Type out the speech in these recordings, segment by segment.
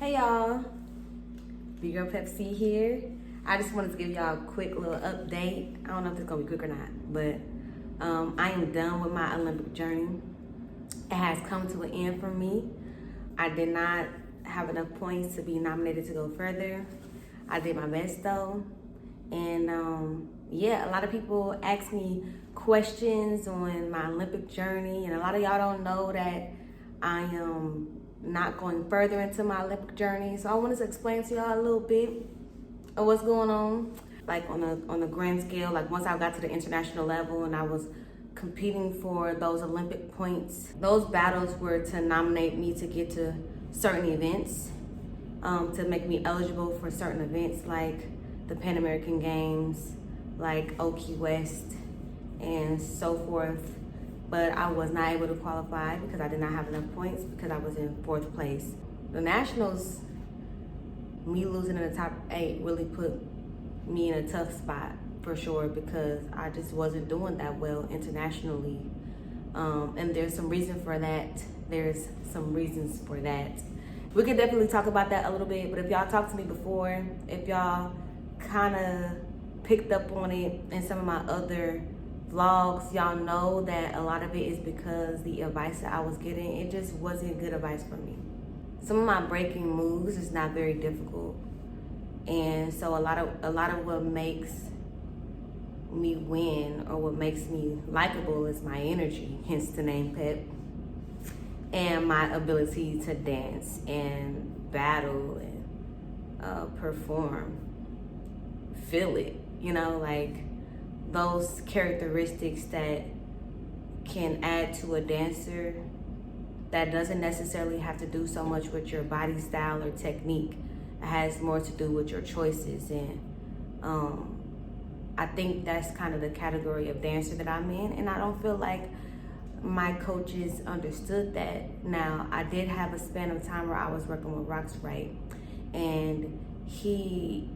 Hey y'all, the girl Pep-C here. I just wanted to give y'all a quick little update. I don't know if it's gonna be quick or not, but I am done with my Olympic journey. It has come to an end for me. I did not have enough points to be nominated to go further. I did my best though. And yeah, a lot of people ask me questions on my Olympic journey, and a lot of y'all don't know that I am not going further into my Olympic journey. So I wanted to explain to y'all a little bit of what's going on, like on a grand scale. Like once I got to the international level and I was competing for those Olympic points, those battles were to nominate me to get to certain events, to make me eligible for certain events like the Pan American Games, like Oki West, and so forth. But I was not able to qualify because I did not have enough points because I was in 4th place. The Nationals, me losing in the top 8 really put me in a tough spot for sure because I just wasn't doing that well internationally. And there's some reason for that. There's some reasons for that. We could definitely talk about that a little bit, but if y'all talked to me before, if y'all kind of picked up on it in some of my other vlogs, y'all know that a lot of it is because the advice that I was getting, it just wasn't good advice for me. Some of my breaking moves is not very difficult, and so a lot of what makes me win or what makes me likable is my energy, hence the name Pep, and my ability to dance and battle and perform, feel it, you know, like those characteristics that can add to a dancer that doesn't necessarily have to do so much with your body style or technique. It has more to do with your choices. And I think that's kind of the category of dancer that I'm in, and I don't feel like my coaches understood that. Now, I did have a span of time where I was working with Rock's Right, and he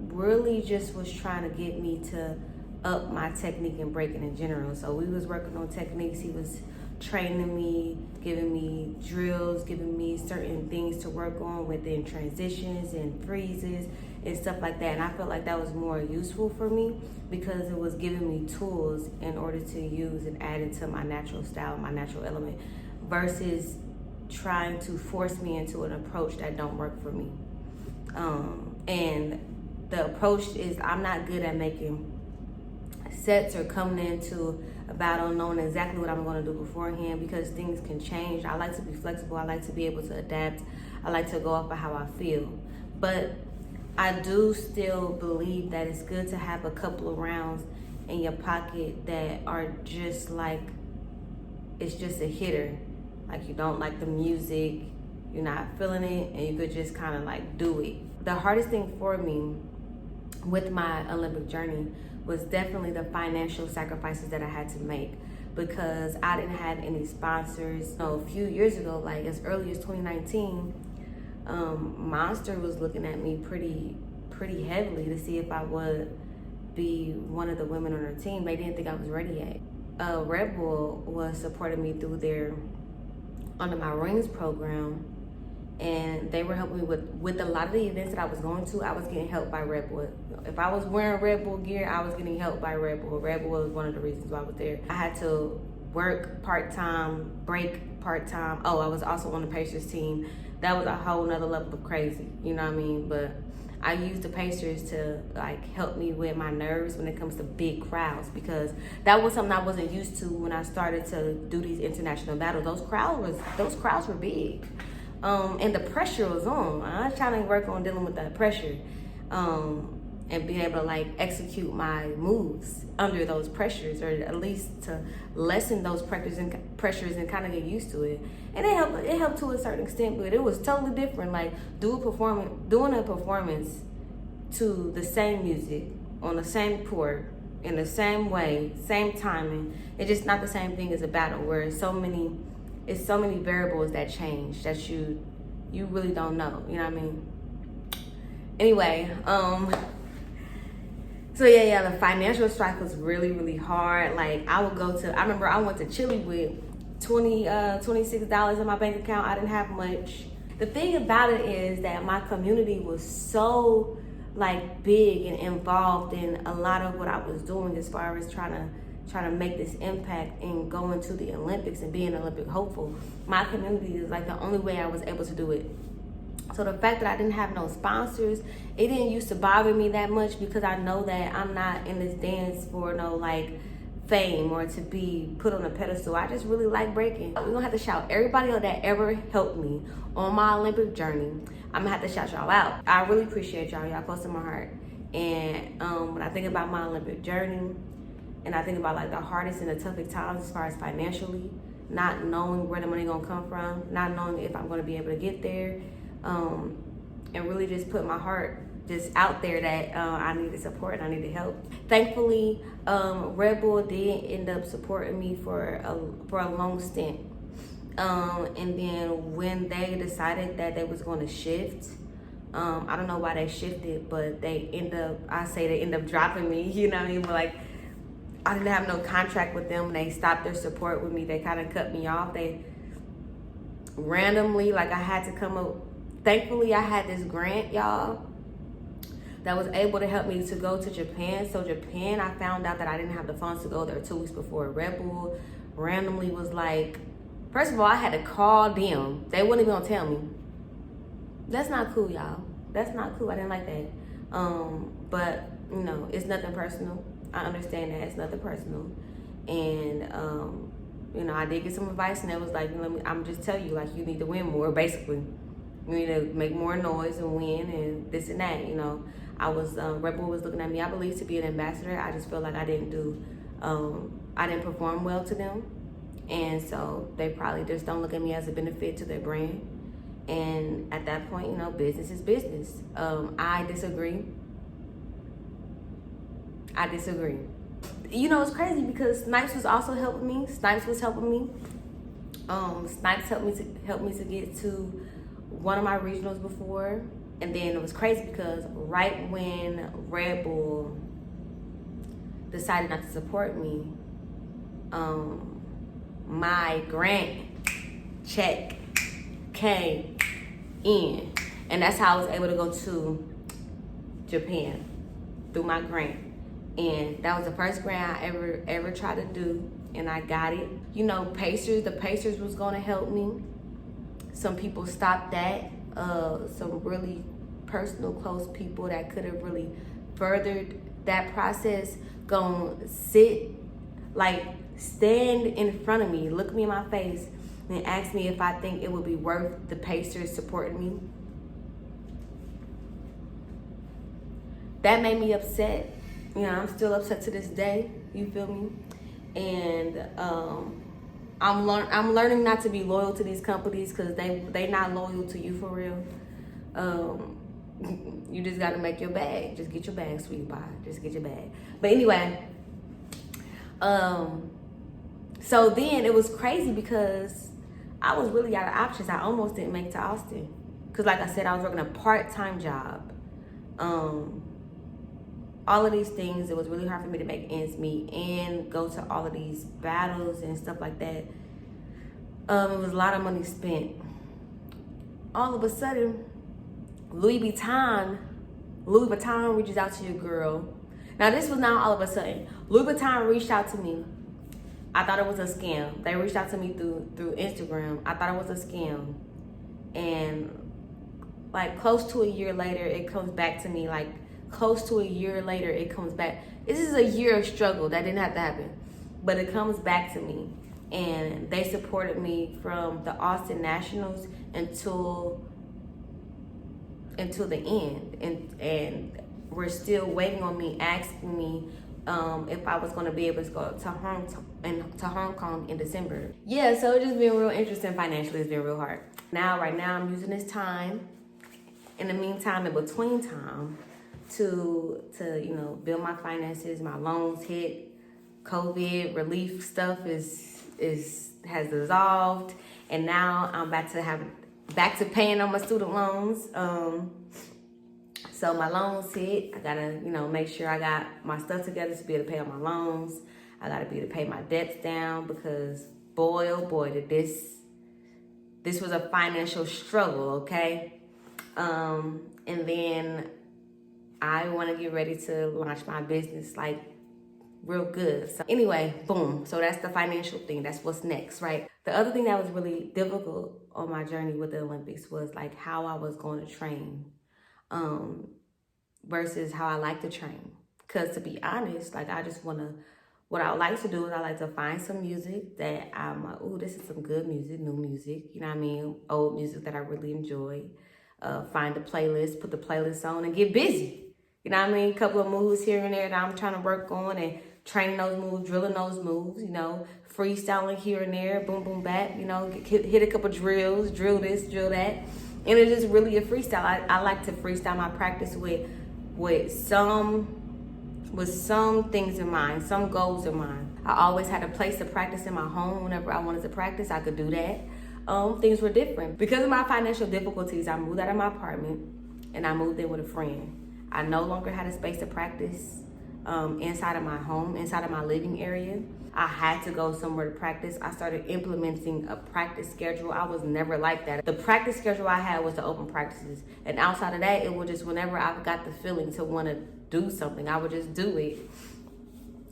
really just was trying to get me to up my technique and breaking in general. So we was working on techniques. He was training me, giving me drills, giving me certain things to work on within transitions and freezes and stuff like that. And I felt like that was more useful for me because it was giving me tools in order to use and add into my natural style, my natural element, versus trying to force me into an approach that don't work for me. And the approach is I'm not good at making sets or coming into a battle knowing exactly what I'm going to do beforehand because things can change. I like to be flexible. I like to be able to adapt. I like to go off of how I feel. But I do still believe that it's good to have a couple of rounds in your pocket that are just like, it's just a hitter. Like you don't like the music, you're not feeling it, and you could just kind of like do it. The hardest thing for me with my Olympic journey was definitely the financial sacrifices that I had to make because I didn't have any sponsors. A few years ago, like as early as 2019, Monster was looking at me pretty heavily to see if I would be one of the women on her team. They didn't think I was ready yet. Red Bull was supporting me through under my rings program, and they were helping me with a lot of the events that I was going to. I was getting help by Red Bull. If I was wearing Red Bull gear, I was getting help by Red Bull. Red Bull was one of the reasons why I was there. I had to work part-time, break part-time. Oh, I was also on the Pacers team. That was a whole nother level of crazy, you know what I mean? But I used the Pacers to like help me with my nerves when it comes to big crowds because that was something I wasn't used to when I started to do these international battles. Those crowds were big. And the pressure was on. I was trying to work on dealing with that pressure and being able to like execute my moves under those pressures, or at least to lessen those pressures and kind of get used to it. And it helped to a certain extent, but it was totally different. Like doing a performance to the same music on the same court in the same way, same timing. It's just not the same thing as a battle where it's so many variables that change that you really don't know, you know what I mean? Anyway, so yeah, the financial strife was really, really hard. Like I remember I went to Chile with $26 in my bank account. I didn't have much. The thing about it is that my community was so like big and involved in a lot of what I was doing as far as trying to make this impact and going to the Olympics and being an Olympic hopeful. My community is like the only way I was able to do it. So the fact that I didn't have no sponsors, it didn't used to bother me that much because I know that I'm not in this dance for no like fame or to be put on a pedestal. I just really like breaking. We're gonna have to shout everybody that ever helped me on my Olympic journey. I'm gonna have to shout y'all out. I really appreciate y'all. Y'all close to my heart. And when I think about my Olympic journey and I think about like the hardest and the toughest times as far as financially, not knowing where the money gonna come from, not knowing if I'm gonna be able to get there, and really just put my heart just out there that I needed support and I needed help. Thankfully, Red Bull did end up supporting me for a long stint. And then when they decided that they was going to shift, I don't know why they shifted, but they end up dropping me, you know what I mean? But like, I didn't have no contract with them. They stopped their support with me. They kind of cut me off. They randomly, like I had to come up. Thankfully, I had this grant, y'all, that was able to help me to go to Japan. So Japan, I found out that I didn't have the funds to go there 2 weeks before. Red Bull randomly was like, first of all, I had to call them. They wouldn't even gonna tell me. That's not cool, y'all. That's not cool. I didn't like that. But you know, it's nothing personal. I understand that it's nothing personal. And you know, I did get some advice, and it was like, I'm just telling you, like, you need to win more, basically. You need to make more noise and win and this and that, you know. Red Bull was looking at me, I believe, to be an ambassador. I just feel like I didn't perform well to them. And so they probably just don't look at me as a benefit to their brand. And at that point, you know, business is business. I disagree. You know, it's crazy because Snipes was also helping me. Snipes was helping me. Snipes helped me to get to one of my regionals before. And then it was crazy because right when Red Bull decided not to support me, my grant check came in. And that's how I was able to go to Japan, through my grant. And that was the first grant I ever tried to do, and I got it. You know, the Pacers was gonna help me. Some people stopped that. Some really personal, close people that could have really furthered that process gonna stand in front of me, look me in my face, and ask me if I think it would be worth the Pacers supporting me. That made me upset. You know, I'm still upset to this day. You feel me? And I'm learning not to be loyal to these companies because they not loyal to you for real. You just gotta make your bag. Just get your bag, sweetie pie. Just get your bag. But anyway, so then it was crazy because I was really out of options. I almost didn't make it to Austin because, like I said, I was working a part-time job. All of these things, it was really hard for me to make ends meet and go to all of these battles and stuff like that. It was a lot of money spent. All of a sudden, Louis Vuitton reaches out to your girl. Now, this was not all of a sudden. Louis Vuitton reached out to me. I thought it was a scam. They reached out to me through Instagram. I thought it was a scam. And like close to a year later, it comes back to me. This is a year of struggle. That didn't have to happen. But it comes back to me. And they supported me from the Austin Nationals until the end. And we're still waiting on me, asking me if I was going to be able to go to Hong Kong in December. Yeah, so it's just been real interesting financially. It's been real hard. Right now, I'm using this time, in the meantime, in between time, to you know, build my finances. My loans hit. COVID relief stuff has dissolved, and now I'm back to paying on my student loans. So my loans hit. I gotta, you know, make sure I got my stuff together to be able to pay on my loans. I gotta be able to pay my debts down because boy, oh boy, did this this was a financial struggle, okay? And then I want to get ready to launch my business like real good. So anyway, boom. So that's the financial thing. That's what's next, right? The other thing that was really difficult on my journey with the Olympics was like how I was going to train versus how I like to train. Because to be honest, like I just want to, what I like to do is I like to find some music that I'm like, oh, this is some good music, new music, you know what I mean? Old music that I really enjoy. Find a playlist, put the playlist on and get busy. You know what I mean? A couple of moves here and there that I'm trying to work on and training those moves, drilling those moves, you know, freestyling here and there, boom, boom, back, you know, hit a couple drills, drill this, drill that. And it's just really a freestyle. I like to freestyle my practice with some things in mind, some goals in mind. I always had a place to practice in my home. Whenever I wanted to practice, I could do that. Things were different. Because of my financial difficulties, I moved out of my apartment and I moved in with a friend. I no longer had a space to practice inside of my home, inside of my living area. I had to go somewhere to practice. I started implementing a practice schedule. I was never like that. The practice schedule I had was the open practices. And outside of that, it was just whenever I got the feeling to want to do something, I would just do it.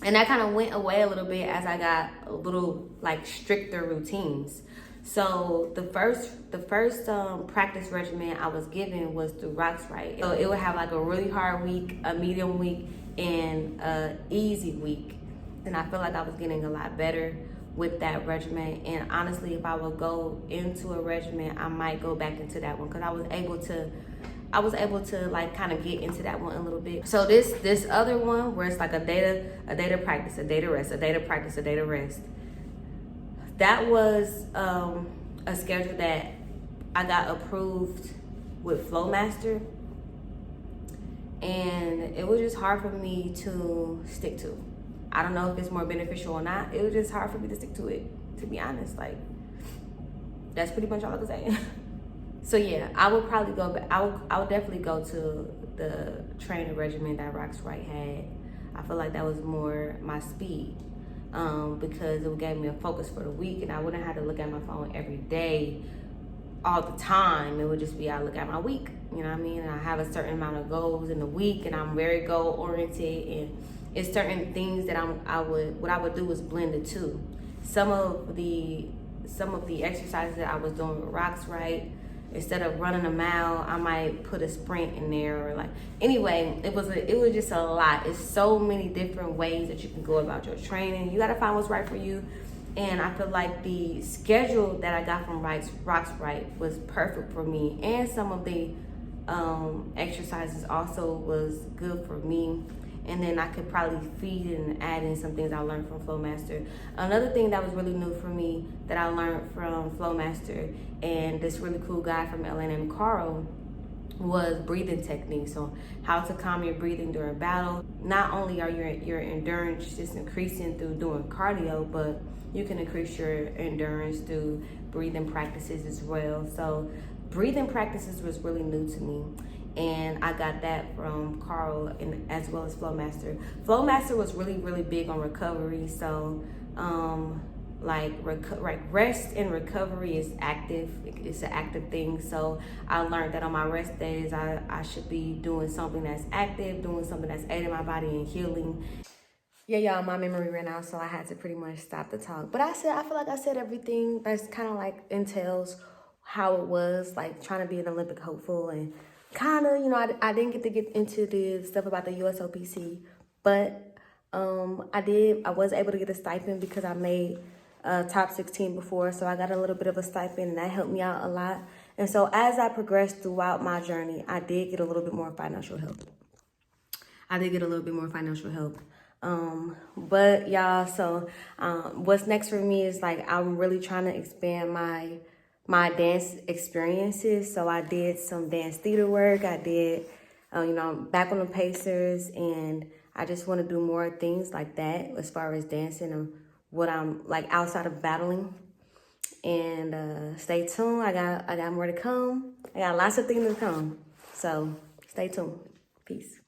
And that kind of went away a little bit as I got a little like stricter routines. So the first practice regimen I was given was through Rocksrite. So it would have like a really hard week, a medium week, and a easy week. And I feel like I was getting a lot better with that regimen. And honestly, if I would go into a regimen, I might go back into that one because I was able to like kind of get into that one a little bit. So this other one where it's like a day to practice, a day to rest, a day to practice, a day to rest. That was a schedule that I got approved with Flowmaster, and it was just hard for me to stick to. I don't know if it's more beneficial or not. It was just hard for me to stick to it, to be honest. Like, that's pretty much all I can say. So yeah, I would probably go back. I would definitely go to the training regimen that Rocksrite had. I feel like that was more my speed. Because it gave me a focus for the week and I wouldn't have to look at my phone every day all the time. It would just be I look at my week, you know what I mean? And I have a certain amount of goals in the week and I'm very goal oriented, and it's certain things that what I would do is blend the two. Some of the exercises that I was doing with Rocksrite, instead of running a mile, I might put a sprint in there, or like, anyway, it was just a lot. It's so many different ways that you can go about your training. You gotta find what's right for you. And I feel like the schedule that I got from Rocksrite was perfect for me. And some of the exercises also was good for me. And then I could probably feed and add in some things I learned from Flowmaster. Another thing that was really new for me that I learned from Flowmaster and this really cool guy from LA named Carl was breathing techniques. So how to calm your breathing during battle. Not only are your endurance just increasing through doing cardio, but you can increase your endurance through breathing practices as well. So breathing practices was really new to me. And I got that from Carl and as well as Flowmaster. Flowmaster was really, really big on recovery. So like rest and recovery is active. It's an active thing. So I learned that on my rest days, I should be doing something that's active, doing something that's aiding my body in healing. Yeah, y'all, my memory ran out, so I had to pretty much stop the talk. But I feel like I said everything that's kind of like entails how it was, like trying to be an Olympic hopeful, and kind of, you know, I didn't get into the stuff about the USOPC, but I was able to get a stipend because I made top 16 before, so I got a little bit of a stipend, and that helped me out a lot. And so as I progressed throughout my journey, I did get a little bit more financial help. But y'all, so what's next for me is like I'm really trying to expand my dance experiences. So I did some dance theater work. I did, you know, back on the Pacers, and I just want to do more things like that as far as dancing and what I'm like outside of battling. And stay tuned. I got more to come. I got lots of things to come. So stay tuned. Peace.